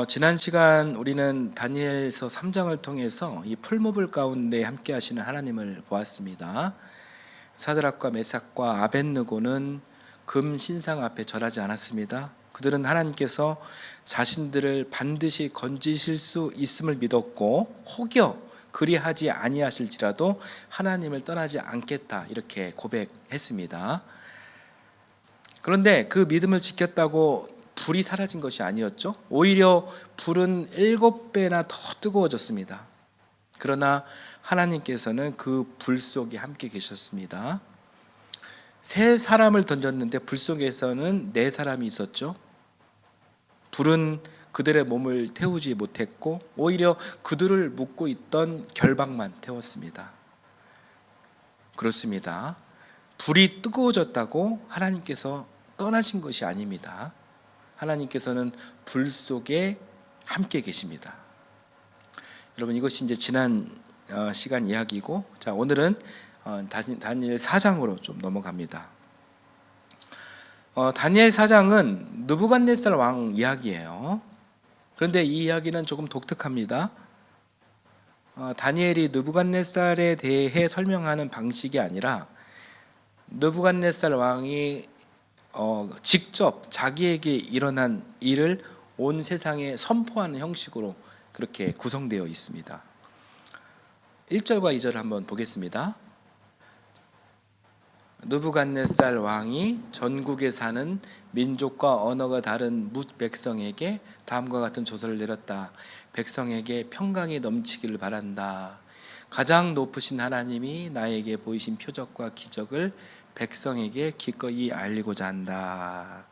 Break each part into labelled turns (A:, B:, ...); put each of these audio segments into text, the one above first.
A: 지난 시간 우리는 다니엘서 3장을 통해서 이 풀무불 가운데 함께 하시는 하나님을 보았습니다. 사드락과 메삭과 아벳느고는 금 신상 앞에 절하지 않았습니다. 그들은 하나님께서 자신들을 반드시 건지실 수 있음을 믿었고 혹여 그리하지 아니하실지라도 하나님을 떠나지 않겠다 이렇게 고백했습니다. 그런데 그 믿음을 지켰다고 불이 사라진 것이 아니었죠. 오히려 불은 7배나 더 뜨거워졌습니다. 그러나 하나님께서는 그 불 속에 함께 계셨습니다. 3사람을 던졌는데 불 속에서는 4사람이 있었죠. 불은 그들의 몸을 태우지 못했고 오히려 그들을 묶고 있던 결박만 태웠습니다. 그렇습니다. 불이 뜨거워졌다고 하나님께서 떠나신 것이 아닙니다. 하나님께서는 불 속에 함께 계십니다. 여러분, 이것이 이제 지난 시간 이야기고, 자, 오늘은 다니엘 4장으로 좀 넘어갑니다. 다니엘 4장은 느부갓네살 왕 이야기예요. 그런데 이 이야기는 조금 독특합니다. 다니엘이 느부갓네살에 대해 설명하는 방식이 아니라 느부갓네살 왕이 직접 자기에게 일어난 일을 온 세상에 선포하는 형식으로 그렇게 구성되어 있습니다. 1절과 2절을 한번 보겠습니다. 느부갓네살 왕이 전국에 사는 민족과 언어가 다른 뭇 백성에게 다음과 같은 조서를 내렸다. 백성에게 평강이 넘치기를 바란다. 가장 높으신 하나님이 나에게 보이신 표적과 기적을 백성에게 기꺼이 알리고자 한다.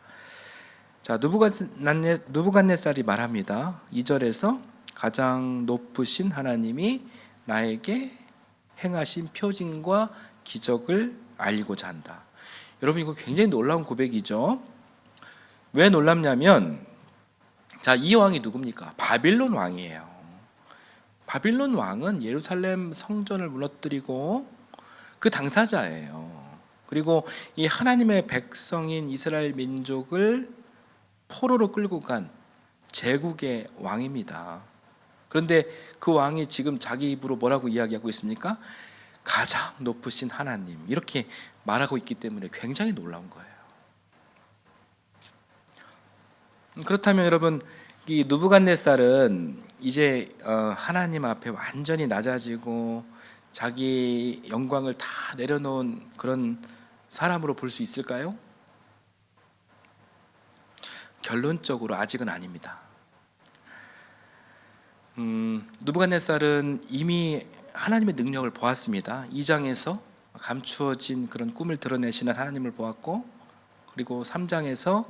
A: 자, 느부갓네살이 말합니다. 2절에서 가장 높으신 하나님이 나에게 행하신 표징과 기적을 알리고자 한다. 여러분, 이거 굉장히 놀라운 고백이죠. 왜 놀랍냐면, 자, 이 왕이 누굽니까? 바빌론 왕이에요. 바빌론 왕은 예루살렘 성전을 무너뜨리고 그 당사자예요. 그리고 이 하나님의 백성인 이스라엘 민족을 포로로 끌고 간 제국의 왕입니다. 그런데 그 왕이 지금 자기 입으로 뭐라고 이야기하고 있습니까? 가장 높으신 하나님, 이렇게 말하고 있기 때문에 굉장히 놀라운 거예요. 그렇다면 여러분, 이 느부갓네살은 이제 하나님 앞에 완전히 낮아지고 자기 영광을 다 내려놓은 그런 사람으로 볼 수 있을까요? 결론적으로 아직은 아닙니다. 느부갓네살은 이미 하나님의 능력을 보았습니다. 2장에서 감추어진 그런 꿈을 드러내시는 하나님을 보았고, 그리고 3장에서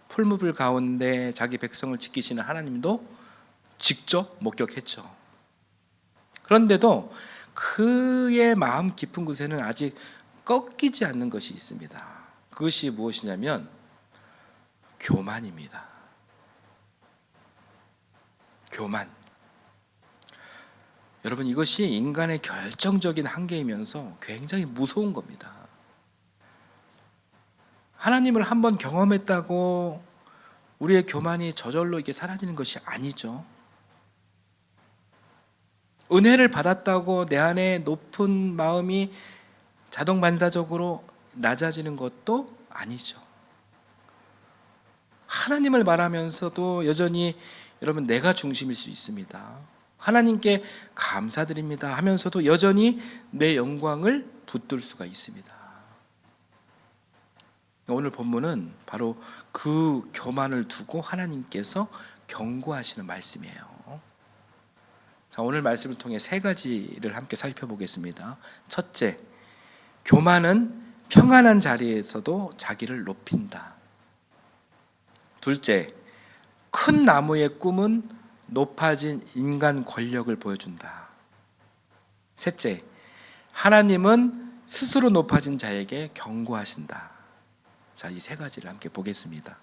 A: 풀무불 가운데 자기 백성을 지키시는 하나님도 직접 목격했죠. 그런데도 그의 마음 깊은 곳에는 아직 꺾이지 않는 것이 있습니다. 그것이 무엇이냐면 교만입니다. 교만. 여러분, 이것이 인간의 결정적인 한계이면서 굉장히 무서운 겁니다. 하나님을 한번 경험했다고 우리의 교만이 저절로 이게 사라지는 것이 아니죠. 은혜를 받았다고 내 안에 높은 마음이 자동 반사적으로 낮아지는 것도 아니죠. 하나님을 말하면서도 여전히 여러분 내가 중심일 수 있습니다. 하나님께 감사드립니다 하면서도 여전히 내 영광을 붙들 수가 있습니다. 오늘 본문은 바로 그 교만을 두고 하나님께서 경고하시는 말씀이에요. 자, 오늘 말씀을 통해 3가지를 함께 살펴보겠습니다. 첫째, 교만은 평안한 자리에서도 자기를 높인다. 둘째, 큰 나무의 꿈은 높아진 인간 권력을 보여준다. 셋째, 하나님은 스스로 높아진 자에게 경고하신다. 자, 이 3가지를 함께 보겠습니다.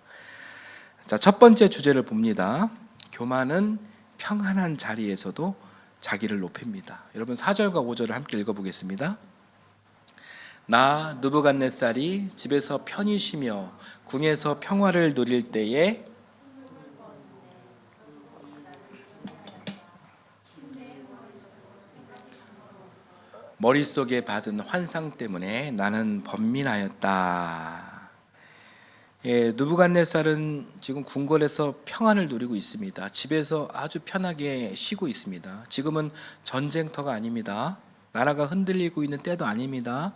A: 자, 첫 번째 주제를 봅니다. 교만은 평안한 자리에서도 자기를 높입니다. 여러분, 4절과 5절을 함께 읽어보겠습니다. 나 느부갓네살이 집에서 편히 쉬며 궁에서 평화를 누릴 때에 머릿속에 받은 환상 때문에 나는 번민하였다. 예, 느부갓네살은 지금 궁궐에서 평안을 누리고 있습니다. 집에서 아주 편하게 쉬고 있습니다. 지금은 전쟁터가 아닙니다. 나라가 흔들리고 있는 때도 아닙니다.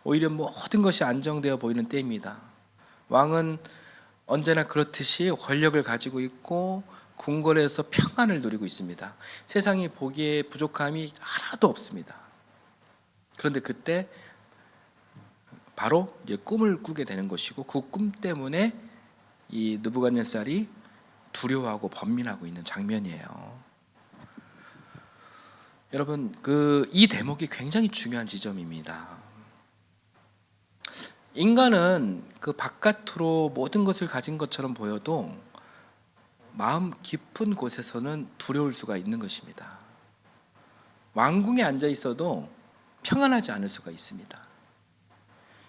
A: 오히려 모든 것이 안정되어 보이는 때입니다. 왕은 언제나 그렇듯이 권력을 가지고 있고 궁궐에서 평안을 누리고 있습니다. 세상이 보기에 부족함이 하나도 없습니다. 그런데 그때 바로 꿈을 꾸게 되는 것이고, 그 꿈 때문에 이 느부갓네살이 두려워하고 번민하고 있는 장면이에요. 여러분, 이 대목이 굉장히 중요한 지점입니다. 인간은 그 바깥으로 모든 것을 가진 것처럼 보여도 마음 깊은 곳에서는 두려울 수가 있는 것입니다. 왕궁에 앉아 있어도 평안하지 않을 수가 있습니다.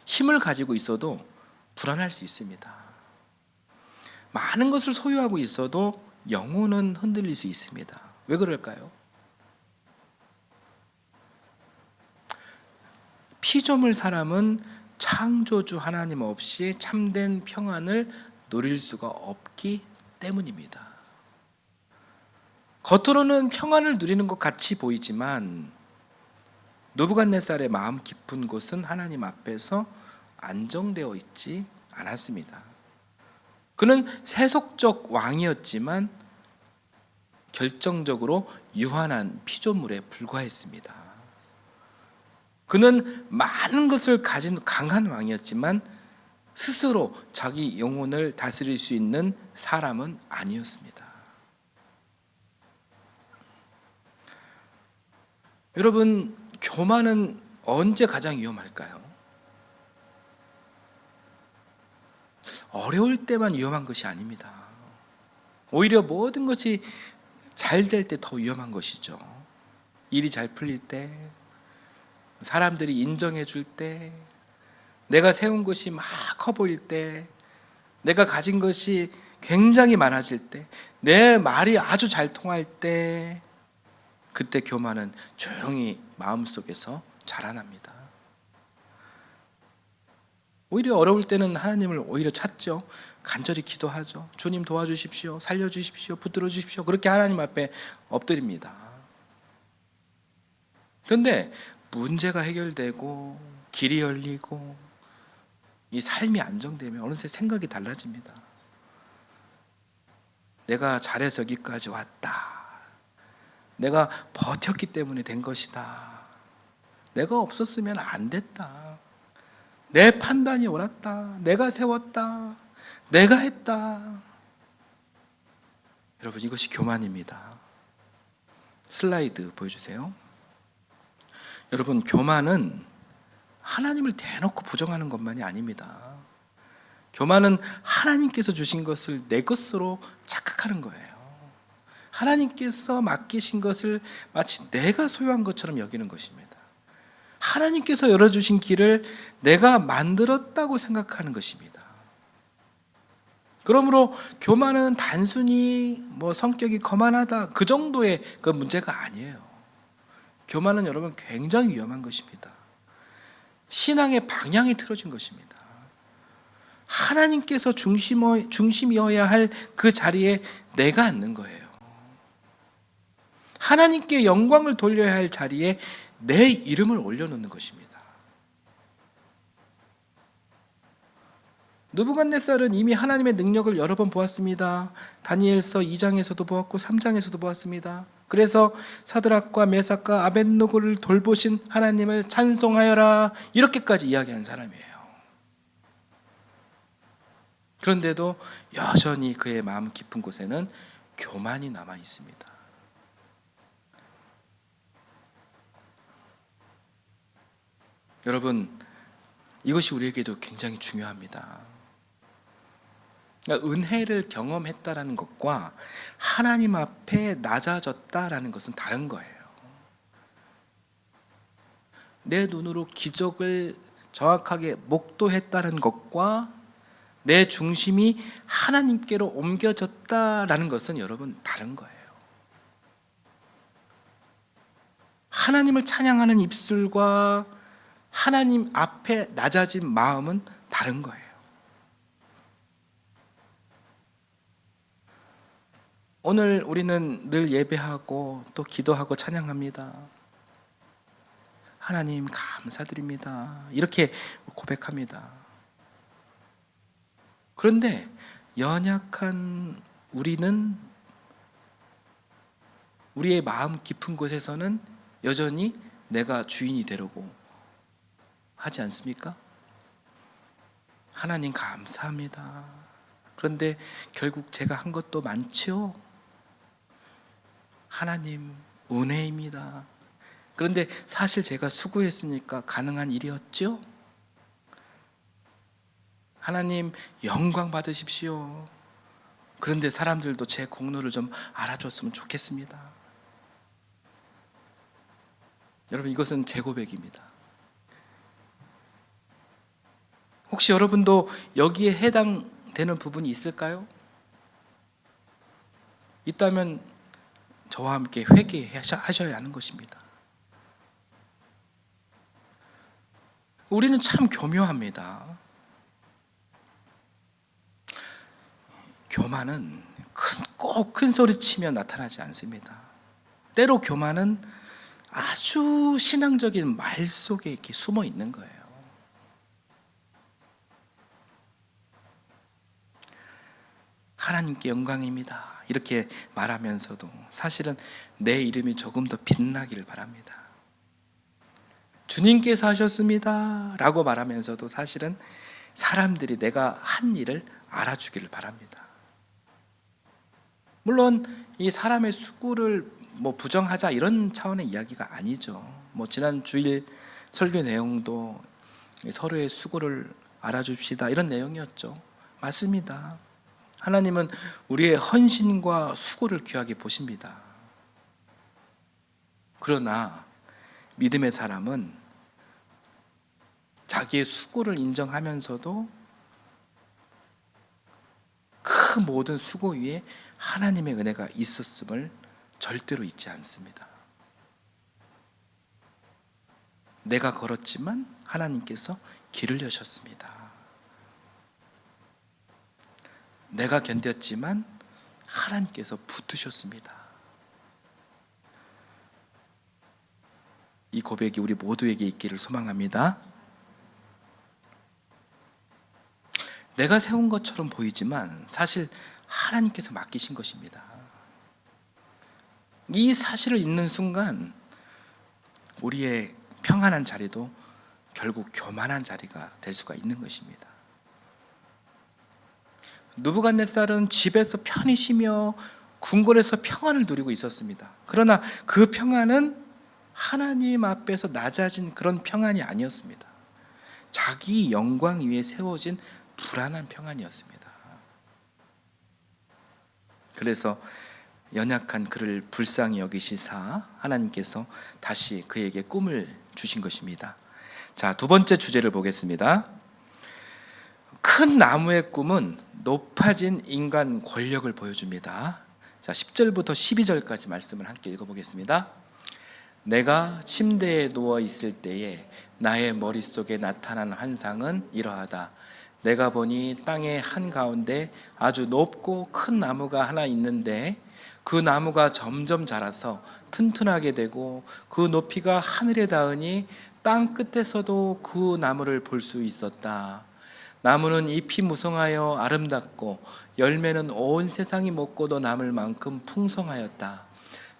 A: 힘을 가지고 있어도 불안할 수 있습니다. 많은 것을 소유하고 있어도 영혼은 흔들릴 수 있습니다. 왜 그럴까요? 피조물 사람은 창조주 하나님 없이 참된 평안을 누릴 수가 없기 때문입니다. 겉으로는 평안을 누리는 것 같이 보이지만 느부갓네살의 마음 깊은 곳은 하나님 앞에서 안정되어 있지 않았습니다. 그는 세속적 왕이었지만 결정적으로 유한한 피조물에 불과했습니다. 그는 많은 것을 가진 강한 왕이었지만 스스로 자기 영혼을 다스릴 수 있는 사람은 아니었습니다. 여러분, 교만은 언제 가장 위험할까요? 어려울 때만 위험한 것이 아닙니다. 오히려 모든 것이 잘 될 때 더 위험한 것이죠. 일이 잘 풀릴 때, 사람들이 인정해 줄 때, 내가 세운 것이 막 커 보일 때, 내가 가진 것이 굉장히 많아질 때, 내 말이 아주 잘 통할 때, 그때 교만은 조용히 마음속에서 자라납니다. 오히려 어려울 때는 하나님을 오히려 찾죠. 간절히 기도하죠. 주님 도와주십시오. 살려주십시오. 붙들어 주십시오. 그렇게 하나님 앞에 엎드립니다. 그런데 문제가 해결되고 길이 열리고 이 삶이 안정되면 어느새 생각이 달라집니다. 내가 잘해서 여기까지 왔다. 내가 버텼기 때문에 된 것이다. 내가 없었으면 안 됐다. 내 판단이 옳았다. 내가 세웠다. 내가 했다. 여러분, 이것이 교만입니다. 슬라이드 보여주세요. 여러분, 교만은 하나님을 대놓고 부정하는 것만이 아닙니다. 교만은 하나님께서 주신 것을 내 것으로 착각하는 거예요. 하나님께서 맡기신 것을 마치 내가 소유한 것처럼 여기는 것입니다. 하나님께서 열어주신 길을 내가 만들었다고 생각하는 것입니다. 그러므로 교만은 단순히 성격이 거만하다 그 정도의 그 문제가 아니에요. 교만은 여러분 굉장히 위험한 것입니다. 신앙의 방향이 틀어진 것입니다. 하나님께서 중심이어야 할 그 자리에 내가 앉는 거예요. 하나님께 영광을 돌려야 할 자리에 내 이름을 올려놓는 것입니다. 느부갓네살은 이미 하나님의 능력을 여러 번 보았습니다. 다니엘서 2장에서도 보았고 3장에서도 보았습니다. 그래서 사드락과 메삭과 아벳느고를 돌보신 하나님을 찬송하여라 이렇게까지 이야기한 사람이에요. 그런데도 여전히 그의 마음 깊은 곳에는 교만이 남아 있습니다. 여러분, 이것이 우리에게도 굉장히 중요합니다. 그러니까 은혜를 경험했다라는 것과 하나님 앞에 낮아졌다라는 것은 다른 거예요. 내 눈으로 기적을 정확하게 목도했다는 것과 내 중심이 하나님께로 옮겨졌다라는 것은 여러분 다른 거예요. 하나님을 찬양하는 입술과 하나님 앞에 낮아진 마음은 다른 거예요. 오늘 우리는 늘 예배하고 또 기도하고 찬양합니다. 하나님 감사드립니다. 이렇게 고백합니다. 그런데 연약한 우리는 우리의 마음 깊은 곳에서는 여전히 내가 주인이 되려고 하지 않습니까? 하나님 감사합니다. 그런데 결국 제가 한 것도 많지요? 하나님 은혜입니다. 그런데 사실 제가 수고했으니까 가능한 일이었죠? 하나님 영광 받으십시오. 그런데 사람들도 제 공로를 좀 알아줬으면 좋겠습니다. 여러분, 이것은 제 고백입니다. 혹시 여러분도 여기에 해당되는 부분이 있을까요? 있다면 저와 함께 회개하셔야 하는 것입니다. 우리는 참 교묘합니다. 교만은 꼭 큰 소리 치며 나타나지 않습니다. 때로 교만은 아주 신앙적인 말 속에 이렇게 숨어 있는 거예요. 하나님께 영광입니다. 이렇게 말하면서도 사실은 내 이름이 조금 더 빛나기를 바랍니다. 주님께서 하셨습니다 라고 말하면서도 사실은 사람들이 내가 한 일을 알아주기를 바랍니다. 물론 이 사람의 수고를 부정하자 이런 차원의 이야기가 아니죠. 지난 주일 설교 내용도 서로의 수고를 알아줍시다 이런 내용이었죠. 맞습니다. 하나님은 우리의 헌신과 수고를 귀하게 보십니다. 그러나 믿음의 사람은 자기의 수고를 인정하면서도 그 모든 수고 위에 하나님의 은혜가 있었음을 절대로 잊지 않습니다. 내가 걸었지만 하나님께서 길을 여셨습니다. 내가 견뎠지만 하나님께서 붙으셨습니다. 이 고백이 우리 모두에게 있기를 소망합니다. 내가 세운 것처럼 보이지만 사실 하나님께서 맡기신 것입니다. 이 사실을 잊는 순간 우리의 평안한 자리도 결국 교만한 자리가 될 수가 있는 것입니다. 느부갓네살은 집에서 편히 쉬며 궁궐에서 평안을 누리고 있었습니다. 그러나 그 평안은 하나님 앞에서 낮아진 그런 평안이 아니었습니다. 자기 영광 위에 세워진 불안한 평안이었습니다. 그래서 연약한 그를 불쌍히 여기시사 하나님께서 다시 그에게 꿈을 주신 것입니다. 자, 두 번째 주제를 보겠습니다. 큰 나무의 꿈은 높아진 인간 권력을 보여줍니다. 자, 10절부터 12절까지 말씀을 함께 읽어보겠습니다. 내가 침대에 누워 있을 때에 나의 머릿속에 나타난 환상은 이러하다. 내가 보니 땅의 한가운데 아주 높고 큰 나무가 하나 있는데 그 나무가 점점 자라서 튼튼하게 되고 그 높이가 하늘에 닿으니 땅 끝에서도 그 나무를 볼 수 있었다. 나무는 잎이 무성하여 아름답고 열매는 온 세상이 먹고도 남을 만큼 풍성하였다.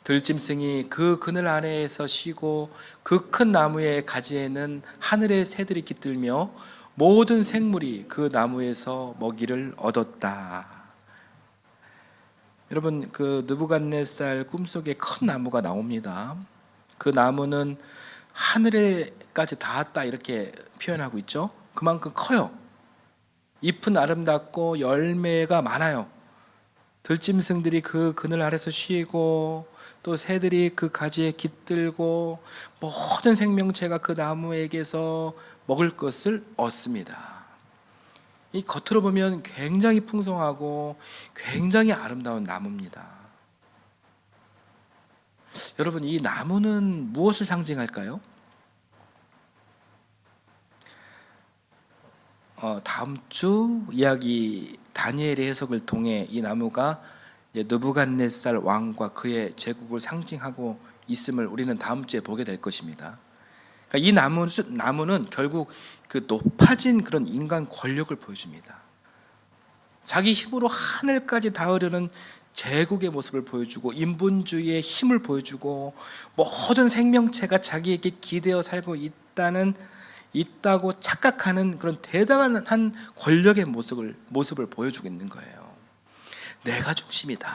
A: 들짐승이 그 그늘 아래에서 쉬고 그 큰 나무의 가지에는 하늘의 새들이 깃들며 모든 생물이 그 나무에서 먹이를 얻었다. 여러분, 그 느부갓네살 꿈속에 큰 나무가 나옵니다. 그 나무는 하늘에까지 닿았다 이렇게 표현하고 있죠. 그만큼 커요. 잎은 아름답고 열매가 많아요. 들짐승들이 그 그늘 아래서 쉬고 또 새들이 그 가지에 깃들고 모든 생명체가 그 나무에게서 먹을 것을 얻습니다. 이 겉으로 보면 굉장히 풍성하고 굉장히 아름다운 나무입니다. 여러분, 이 나무는 무엇을 상징할까요? 다음 주 이야기 다니엘의 해석을 통해 이 나무가 느부갓네살 왕과 그의 제국을 상징하고 있음을 우리는 다음 주에 보게 될 것입니다. 그러니까 이 나무는 결국 그 높아진 그런 인간 권력을 보여줍니다. 자기 힘으로 하늘까지 닿으려는 제국의 모습을 보여주고 인본주의의 힘을 보여주고 모든 생명체가 자기에게 기대어 살고 있다고 착각하는 그런 대단한 권력의 모습을 보여주고 있는 거예요. 내가 중심이다.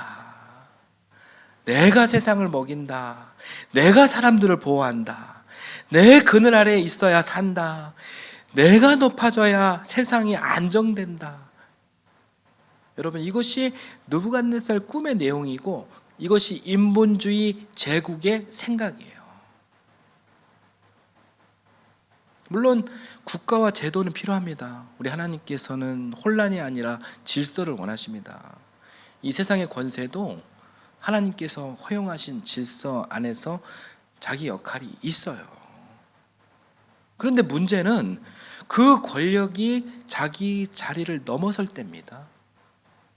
A: 내가 세상을 먹인다. 내가 사람들을 보호한다. 내 그늘 아래에 있어야 산다. 내가 높아져야 세상이 안정된다. 여러분, 이것이 느부갓네살 꿈의 내용이고 이것이 인본주의 제국의 생각이에요. 물론 국가와 제도는 필요합니다. 우리 하나님께서는 혼란이 아니라 질서를 원하십니다. 이 세상의 권세도 하나님께서 허용하신 질서 안에서 자기 역할이 있어요. 그런데 문제는 그 권력이 자기 자리를 넘어설 때입니다.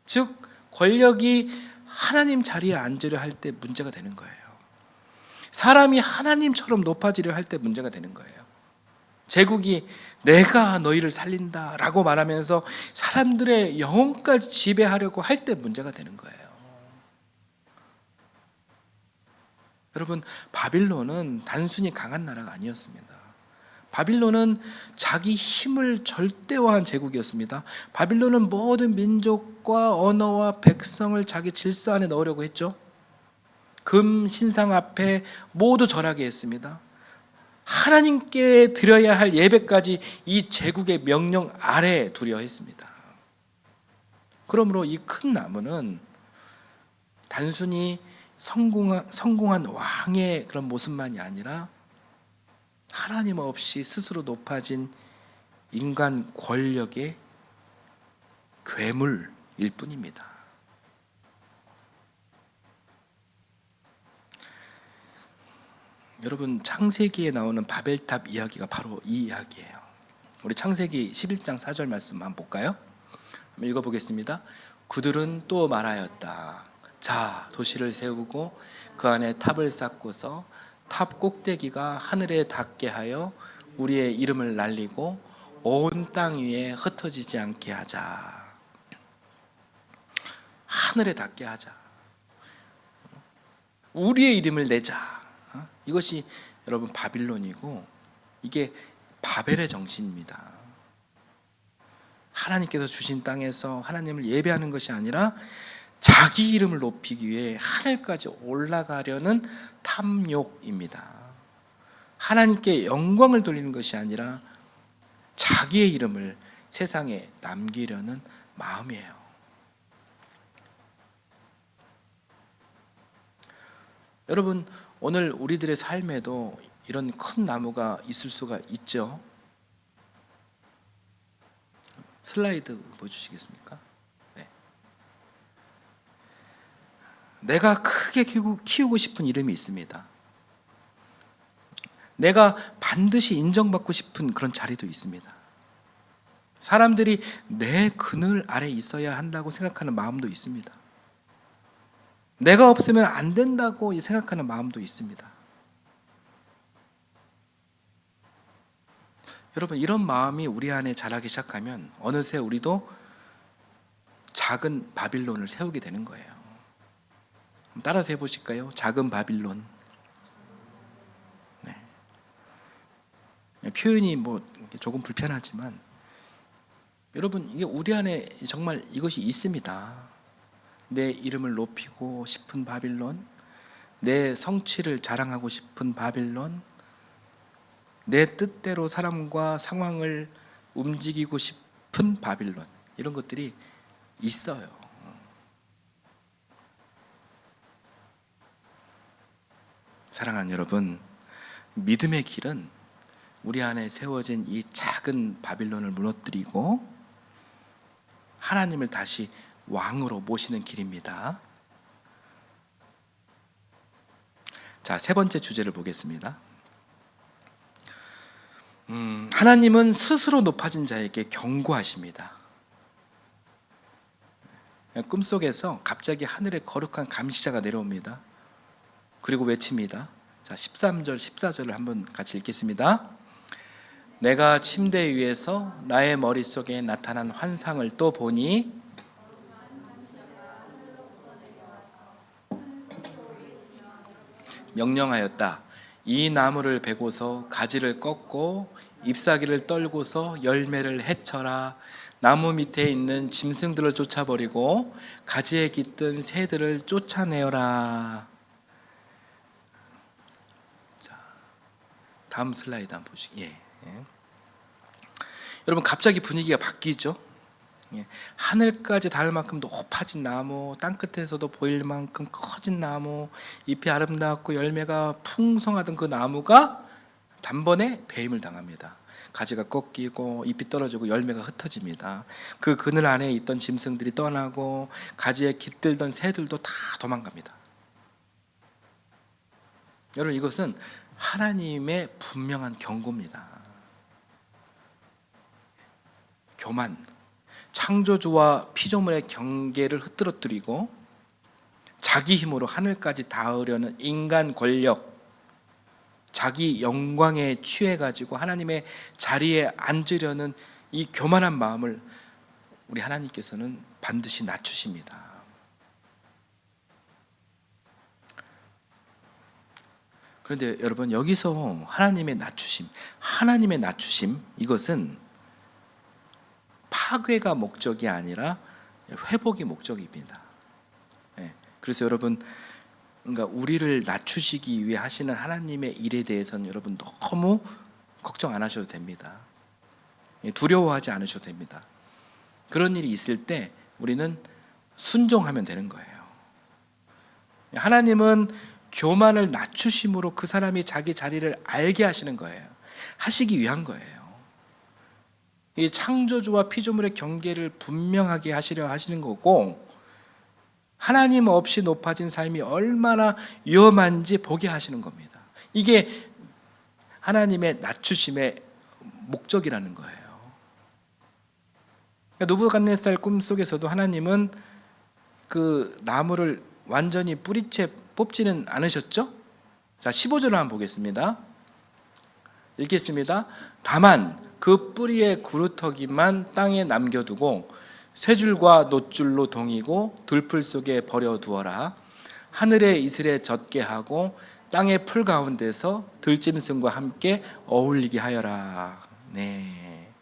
A: 즉 권력이 하나님 자리에 앉으려 할 때 문제가 되는 거예요. 사람이 하나님처럼 높아지려 할 때 문제가 되는 거예요. 제국이 내가 너희를 살린다라고 말하면서 사람들의 영혼까지 지배하려고 할 때 문제가 되는 거예요. 여러분, 바빌론은 단순히 강한 나라가 아니었습니다. 바빌론은 자기 힘을 절대화한 제국이었습니다. 바빌론은 모든 민족과 언어와 백성을 자기 질서 안에 넣으려고 했죠. 금 신상 앞에 모두 절하게 했습니다. 하나님께 드려야 할 예배까지 이 제국의 명령 아래에 두려 했습니다. 그러므로 이 큰 나무는 단순히 성공한 왕의 그런 모습만이 아니라 하나님 없이 스스로 높아진 인간 권력의 괴물일 뿐입니다. 여러분, 창세기에 나오는 바벨탑 이야기가 바로 이 이야기예요. 우리 창세기 11장 4절 말씀 한번 볼까요? 한번 읽어보겠습니다. 그들은 또 말하였다. 자, 도시를 세우고 그 안에 탑을 쌓고서 탑 꼭대기가 하늘에 닿게 하여 우리의 이름을 날리고 온 땅 위에 흩어지지 않게 하자. 하늘에 닿게 하자. 우리의 이름을 내자. 이것이 여러분 바빌론이고 이게 바벨의 정신입니다. 하나님께서 주신 땅에서 하나님을 예배하는 것이 아니라 자기 이름을 높이기 위해 하늘까지 올라가려는 탐욕입니다. 하나님께 영광을 돌리는 것이 아니라 자기의 이름을 세상에 남기려는 마음이에요. 여러분, 오늘 우리들의 삶에도 이런 큰 나무가 있을 수가 있죠. 슬라이드 보여주시겠습니까? 네. 내가 크게 키우고 싶은 이름이 있습니다. 내가 반드시 인정받고 싶은 그런 자리도 있습니다. 사람들이 내 그늘 아래 있어야 한다고 생각하는 마음도 있습니다. 내가 없으면 안 된다고 생각하는 마음도 있습니다. 여러분, 이런 마음이 우리 안에 자라기 시작하면 어느새 우리도 작은 바빌론을 세우게 되는 거예요. 따라서 해보실까요? 작은 바빌론. 네. 표현이 조금 불편하지만 여러분, 이게 우리 안에 정말 이것이 있습니다. 내 이름을 높이고 싶은 바빌론, 내 성취를 자랑하고 싶은 바빌론, 내 뜻대로 사람과 상황을 움직이고 싶은 바빌론, 이런 것들이 있어요. 사랑하는 여러분, 믿음의 길은 우리 안에 세워진 이 작은 바빌론을 무너뜨리고 하나님을 다시 왕으로 모시는 길입니다. 자, 세 번째 주제를 보겠습니다. 하나님은 스스로 높아진 자에게 경고하십니다. 꿈속에서 갑자기 하늘에 거룩한 감시자가 내려옵니다. 그리고 외칩니다. 자, 13절 14절을 한번 같이 읽겠습니다. 내가 침대 위에서 나의 머릿속에 나타난 환상을 또 보니 명령하였다. 이 나무를 베고서 가지를 꺾고 잎사귀를 떨고서 열매를 해쳐라. 나무 밑에 있는 짐승들을 쫓아버리고 가지에 깃든 새들을 쫓아내어라. 자, 다음 슬라이드 한번 보시죠. 예. 여러분, 갑자기 분위기가 바뀌죠. 하늘까지 닿을 만큼 높아진 나무, 땅끝에서도 보일 만큼 커진 나무, 잎이 아름답고 열매가 풍성하던 그 나무가 단번에 배임을 당합니다. 가지가 꺾이고 잎이 떨어지고 열매가 흩어집니다. 그 그늘 안에 있던 짐승들이 떠나고 가지에 깃들던 새들도 다 도망갑니다. 여러분, 이것은 하나님의 분명한 경고입니다. 교만, 창조주와 피조물의 경계를 흐트러뜨리고 자기 힘으로 하늘까지 닿으려는 인간 권력, 자기 영광에 취해가지고 하나님의 자리에 앉으려는 이 교만한 마음을 우리 하나님께서는 반드시 낮추십니다. 그런데 여러분, 여기서 하나님의 낮추심, 이것은 파괴가 목적이 아니라 회복이 목적입니다. 그래서 여러분, 그러니까 우리를 낮추시기 위해 하시는 하나님의 일에 대해서는 여러분 너무 걱정 안 하셔도 됩니다. 두려워하지 않으셔도 됩니다. 그런 일이 있을 때 우리는 순종하면 되는 거예요. 하나님은 교만을 낮추심으로 그 사람이 자기 자리를 알게 하시는 거예요. 하시기 위한 거예요. 이 창조주와 피조물의 경계를 분명하게 하시려 하시는 거고, 하나님 없이 높아진 삶이 얼마나 위험한지 보게 하시는 겁니다. 이게 하나님의 낮추심의 목적이라는 거예요. 느부갓네살 꿈속에서도 하나님은 그 나무를 완전히 뿌리채 뽑지는 않으셨죠? 자, 15절을 한번 보겠습니다. 읽겠습니다. 다만 그 뿌리의 구루터기만 땅에 남겨두고 쇠줄과 놋줄로 동이고 들풀 속에 버려두어라. 하늘의 이슬에 젖게 하고 땅의 풀 가운데서 들짐승과 함께 어울리게 하여라. 네.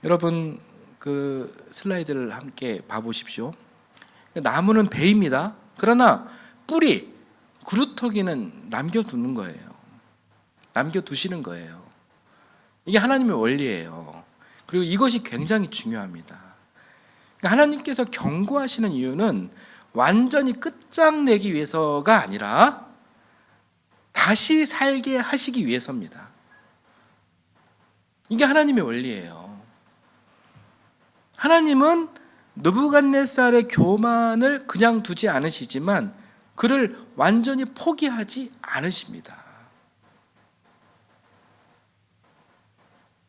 A: 여러분, 그 슬라이드를 함께 봐보십시오. 나무는 배입니다. 그러나 뿌리, 구루터기는 남겨두는 거예요. 남겨두시는 거예요. 이게 하나님의 원리예요. 그리고 이것이 굉장히 중요합니다. 그러니까 하나님께서 경고하시는 이유는 완전히 끝장내기 위해서가 아니라 다시 살게 하시기 위해서입니다. 이게 하나님의 원리예요. 하나님은 느부갓네살의 교만을 그냥 두지 않으시지만 그를 완전히 포기하지 않으십니다.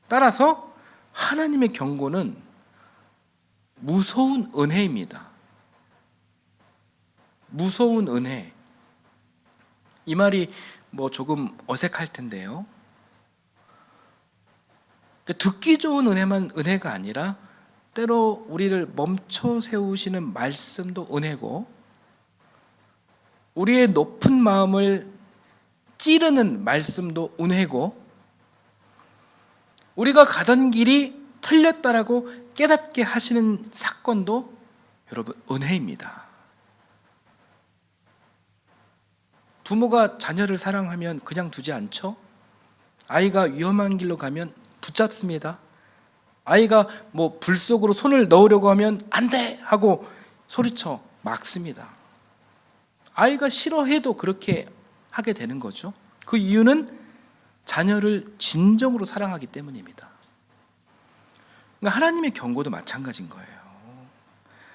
A: 따라서 하나님의 경고는 무서운 은혜입니다. 무서운 은혜. 이 말이 조금 어색할 텐데요. 듣기 좋은 은혜만 은혜가 아니라 때로 우리를 멈춰 세우시는 말씀도 은혜고, 우리의 높은 마음을 찌르는 말씀도 은혜고, 우리가 가던 길이 틀렸다라고 깨닫게 하시는 사건도 여러분 은혜입니다. 부모가 자녀를 사랑하면 그냥 두지 않죠? 아이가 위험한 길로 가면 붙잡습니다. 아이가 불 속으로 손을 넣으려고 하면 안 돼! 하고 소리쳐 막습니다. 아이가 싫어해도 그렇게 하게 되는 거죠. 그 이유는 자녀를 진정으로 사랑하기 때문입니다. 그러니까 하나님의 경고도 마찬가지인 거예요.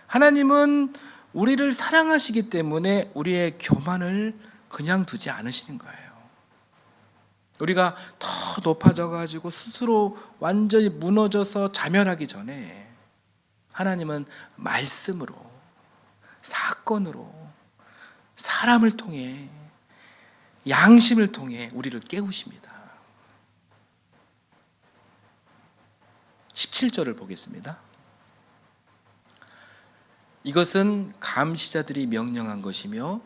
A: 하나님은 우리를 사랑하시기 때문에 우리의 교만을 그냥 두지 않으시는 거예요. 우리가 더 높아져 가지고 스스로 완전히 무너져서 자멸하기 전에 하나님은 말씀으로, 사건으로, 사람을 통해, 양심을 통해 우리를 깨우십니다. 17절을 보겠습니다. 이것은 감시자들이 명령한 것이며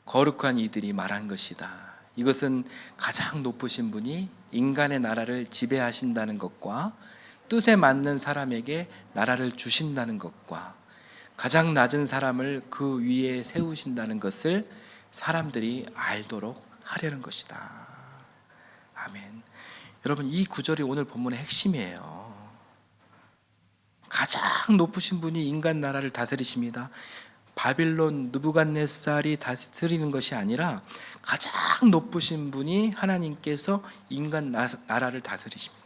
A: 거룩한 이들이 말한 것이다. 이것은 가장 높으신 분이 인간의 나라를 지배하신다는 것과 뜻에 맞는 사람에게 나라를 주신다는 것과 가장 낮은 사람을 그 위에 세우신다는 것을 사람들이 알도록 하려는 것이다. 아멘. 여러분, 이 구절이 오늘 본문의 핵심이에요. 가장 높으신 분이 인간 나라를 다스리십니다. 바빌론 느부갓네살이 다스리는 것이 아니라 가장 높으신 분이 하나님께서 인간 나라를 다스리십니다.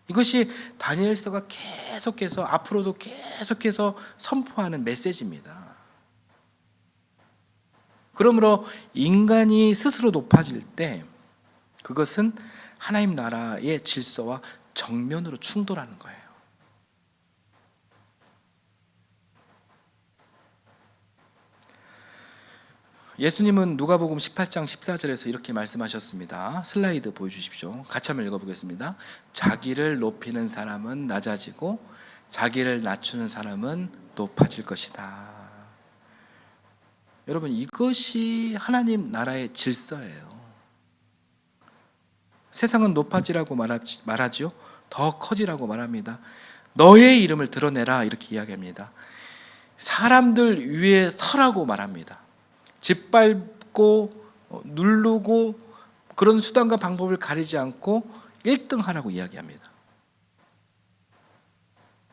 A: 이것이 다니엘서가 계속해서 앞으로도 계속해서 선포하는 메시지입니다. 그러므로 인간이 스스로 높아질 때 그것은 하나님 나라의 질서와 정면으로 충돌하는 거예요. 예수님은 누가복음 18장 14절에서 이렇게 말씀하셨습니다. 슬라이드 보여주십시오. 같이 한번 읽어보겠습니다. 자기를 높이는 사람은 낮아지고 자기를 낮추는 사람은 높아질 것이다. 여러분, 이것이 하나님 나라의 질서예요. 세상은 높아지라고 말하죠. 더 커지라고 말합니다. 너의 이름을 드러내라 이렇게 이야기합니다. 사람들 위에 서라고 말합니다. 짓밟고 누르고 그런 수단과 방법을 가리지 않고 1등 하라고 이야기합니다.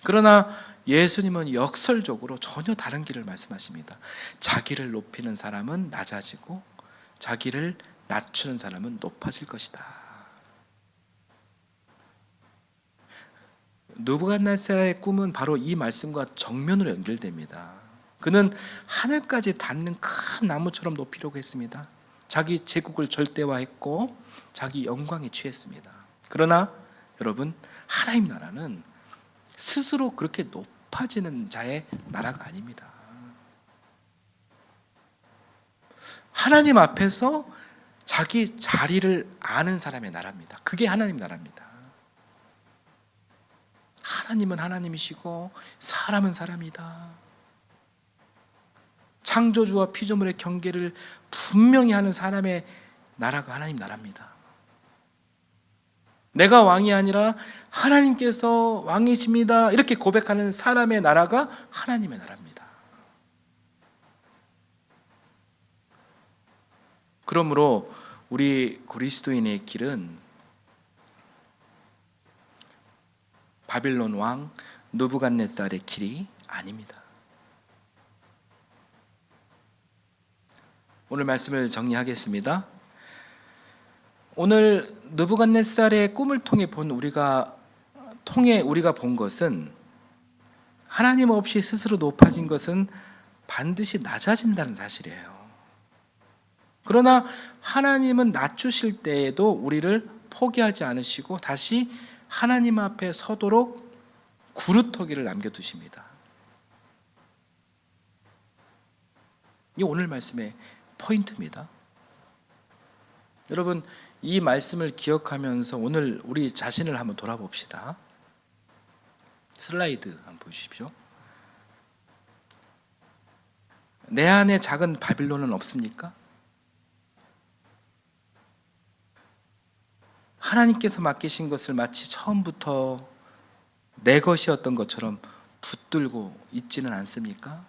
A: 그러나 예수님은 역설적으로 전혀 다른 길을 말씀하십니다. 자기를 높이는 사람은 낮아지고 자기를 낮추는 사람은 높아질 것이다. 느부갓네살의 꿈은 바로 이 말씀과 정면으로 연결됩니다. 그는 하늘까지 닿는 큰 나무처럼 높이려고 했습니다. 자기 제국을 절대화했고 자기 영광에 취했습니다. 그러나 여러분, 하나님 나라는 스스로 그렇게 높아지는 자의 나라가 아닙니다. 하나님 앞에서 자기 자리를 아는 사람의 나라입니다. 그게 하나님 나라입니다. 하나님은 하나님이시고 사람은 사람이다. 창조주와 피조물의 경계를 분명히 하는 사람의 나라가 하나님 나라입니다. 내가 왕이 아니라 하나님께서 왕이십니다 이렇게 고백하는 사람의 나라가 하나님의 나라입니다. 그러므로 우리 그리스도인의 길은 바빌론 왕 느부갓네살의 길이 아닙니다. 오늘 말씀을 정리하겠습니다. 오늘 느부갓네살의 꿈을 통해 우리가 본 것은 하나님 없이 스스로 높아진 것은 반드시 낮아진다는 사실이에요. 그러나 하나님은 낮추실 때에도 우리를 포기하지 않으시고 다시 하나님 앞에 서도록 구루터기를 남겨두십니다. 이게 오늘 말씀의 포인트입니다. 여러분, 이 말씀을 기억하면서 오늘 우리 자신을 한번 돌아봅시다. 슬라이드 한번 보여주십시오. 내 안에 작은 바빌론은 없습니까? 하나님께서 맡기신 것을 마치 처음부터 내 것이었던 것처럼 붙들고 있지는 않습니까?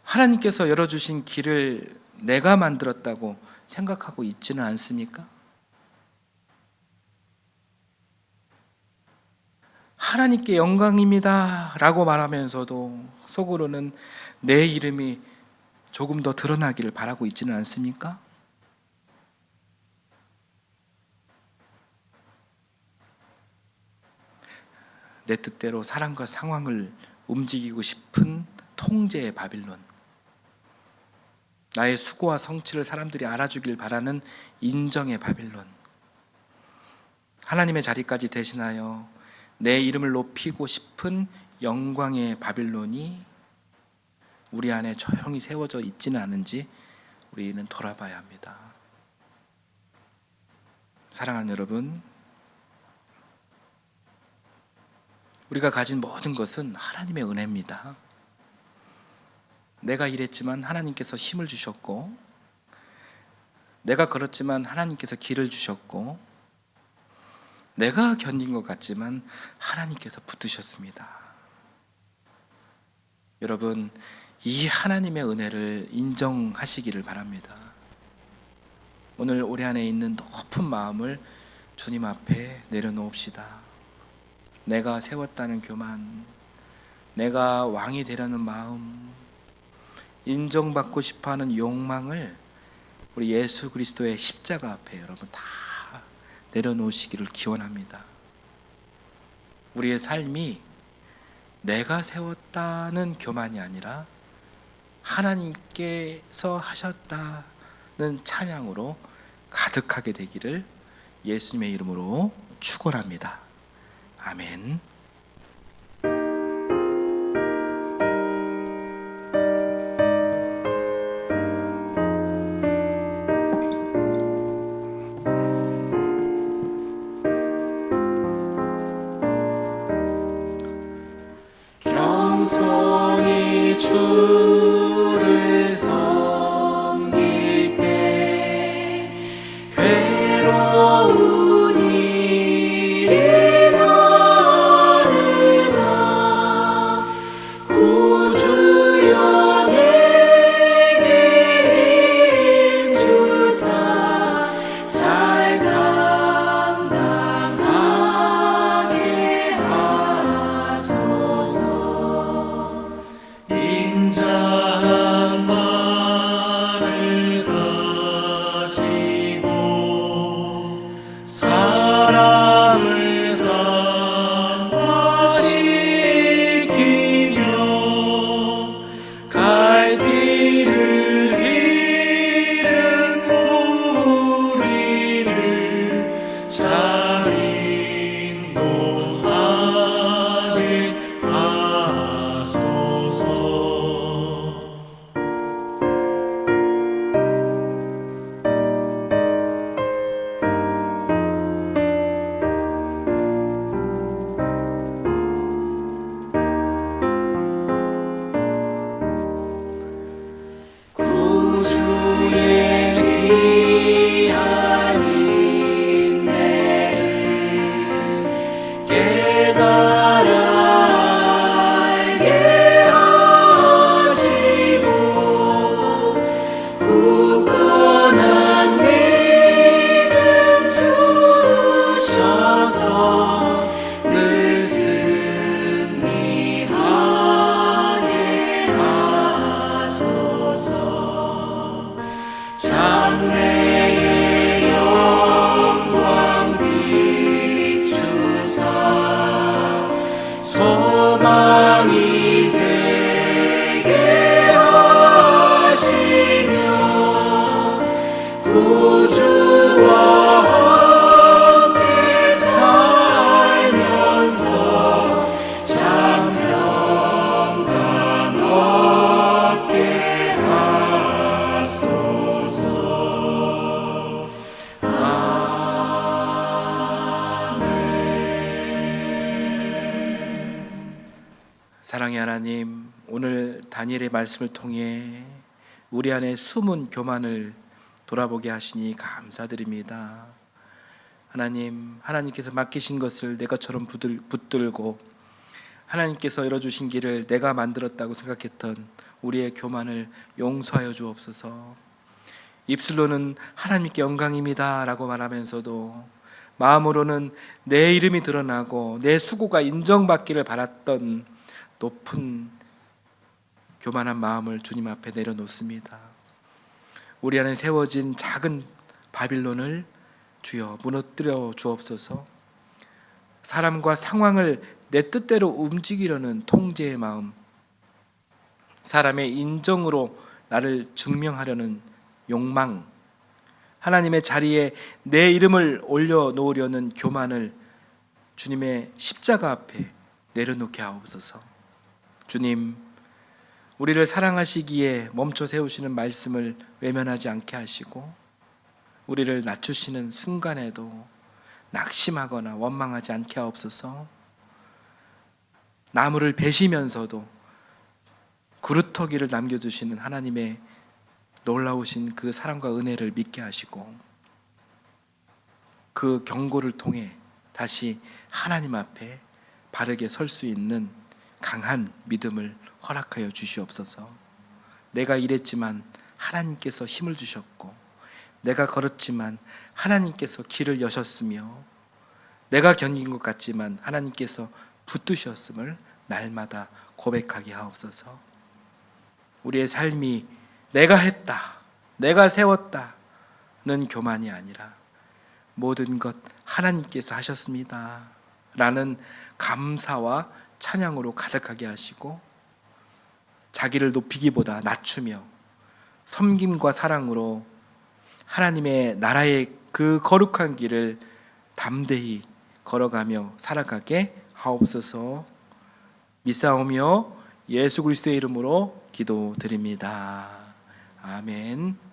A: 하나님께서 열어주신 길을 내가 만들었다고 생각하고 있지는 않습니까? 하나님께 영광입니다 라고 말하면서도 속으로는 내 이름이 조금 더 드러나기를 바라고 있지는 않습니까? 내 뜻대로 사람과 상황을 움직이고 싶은 통제의 바빌론, 나의 수고와 성취를 사람들이 알아주길 바라는 인정의 바빌론, 하나님의 자리까지 대신하여 내 이름을 높이고 싶은 영광의 바빌론이 우리 안에 조용히 세워져 있지는 않은지 우리는 돌아봐야 합니다. 사랑하는 여러분, 우리가 가진 모든 것은 하나님의 은혜입니다. 내가 일했지만 하나님께서 힘을 주셨고, 내가 걸었지만 하나님께서 길을 주셨고, 내가 견딘 것 같지만 하나님께서 붙드셨습니다. 여러분, 이 하나님의 은혜를 인정하시기를 바랍니다. 오늘 우리 안에 있는 높은 마음을 주님 앞에 내려놓읍시다. 내가 세웠다는 교만, 내가 왕이 되려는 마음, 인정받고 싶어하는 욕망을 우리 예수 그리스도의 십자가 앞에 여러분 다 내려놓으시기를 기원합니다. 우리의 삶이 내가 세웠다는 교만이 아니라 하나님께서 하셨다는 찬양으로 가득하게 되기를 예수님의 이름으로 축원합니다. 아멘. 겸손히 주를 섬길 때 괴로운 일이 많으나 구주여 내게 힘주사 잘 감당하게 하소서. 인자한 말을 가지고 사람을 감화시키며 갈 길을 잃은 우리를 잘 인도하게 하소서. 구주의 귀한 인내를 깨달아 알게 하시고 굳건한 믿음 주셔서 늘 승리하게 하소서. 장래의 영광 비추사 소망이 되게 하시며 구주와 함께 살면서 참 평강 얻게 하소서. 사랑의 하나님, 오늘 다니엘의 말씀을 통해 우리 안에 숨은 교만을 돌아보게 하시니 감사드립니다. 하나님, 하나님께서 맡기신 것을 내 것처럼 붙들고 하나님께서 열어주신 길을 내가 만들었다고 생각했던 우리의 교만을 용서하여 주옵소서. 입술로는 하나님께 영광입니다 라고 말하면서도 마음으로는 내 이름이 드러나고 내 수고가 인정받기를 바랐던 높은 교만한 마음을 주님 앞에 내려놓습니다. 우리 안에 세워진 작은 바빌론을 주여 무너뜨려 주옵소서. 사람과 상황을 내 뜻대로 움직이려는 통제의 마음, 사람의 인정으로 나를 증명하려는 욕망, 하나님의 자리에 내 이름을 올려놓으려는 교만을 주님의 십자가 앞에 내려놓게 하옵소서. 주님, 우리를 사랑하시기에 멈춰 세우시는 말씀을 외면하지 않게 하시고, 우리를 낮추시는 순간에도 낙심하거나 원망하지 않게 하옵소서. 나무를 베시면서도 그루터기를 남겨두시는 하나님의 놀라우신 그 사랑과 은혜를 믿게 하시고, 그 경고를 통해 다시 하나님 앞에 바르게 설 수 있는 강한 믿음을 허락하여 주시옵소서. 내가 이랬지만 하나님께서 힘을 주셨고, 내가 걸었지만 하나님께서 길을 여셨으며, 내가 견딘 것 같지만 하나님께서 붙드셨음을 날마다 고백하게 하옵소서. 우리의 삶이 내가 했다, 내가 세웠다는 교만이 아니라 모든 것 하나님께서 하셨습니다 라는 감사와 찬양으로 가득하게 하시고, 자기를 높이기보다 낮추며 섬김과 사랑으로 하나님의 나라의 그 거룩한 길을 담대히 걸어가며 살아가게 하옵소서. 믿사오며 예수 그리스도의 이름으로 기도드립니다. 아멘.